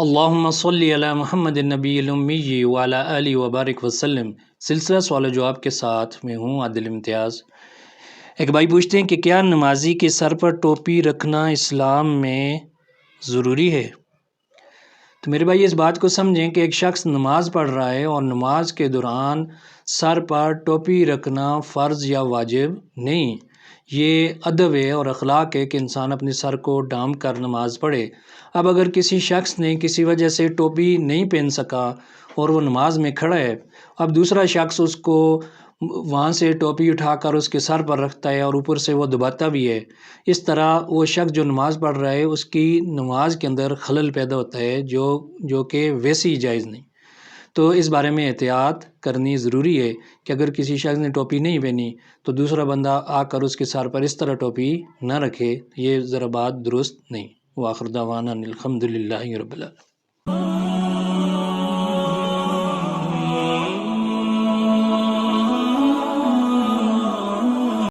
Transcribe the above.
اللہم صلی علی محمد النبی الامی وعلی آلہ وبارک وسلم۔ سلسلہ سوال و جواب کے ساتھ میں ہوں عادل امتیاز۔ ایک بھائی پوچھتے ہیں کہ کیا نمازی کے سر پر ٹوپی رکھنا اسلام میں ضروری ہے؟ تو میرے بھائی اس بات کو سمجھیں کہ ایک شخص نماز پڑھ رہا ہے اور نماز کے دوران سر پر ٹوپی رکھنا فرض یا واجب نہیں، یہ ادب ہے اور اخلاق ہے کہ انسان اپنے سر کو ڈھانپ کر نماز پڑھے۔ اب اگر کسی شخص نے کسی وجہ سے ٹوپی نہیں پہن سکا اور وہ نماز میں کھڑا ہے، اب دوسرا شخص اس کو وہاں سے ٹوپی اٹھا کر اس کے سر پر رکھتا ہے اور اوپر سے وہ دباتا بھی ہے، اس طرح وہ شخص جو نماز پڑھ رہا ہے اس کی نماز کے اندر خلل پیدا ہوتا ہے جو کہ ویسے ہی جائز نہیں۔ تو اس بارے میں احتیاط کرنی ضروری ہے کہ اگر کسی شخص نے ٹوپی نہیں پہنی تو دوسرا بندہ آ کر اس کے سر پر اس طرح ٹوپی نہ رکھے، یہ ذرا بات درست نہیں۔ وآخر دعوانا الحمد للہ رب العالمین۔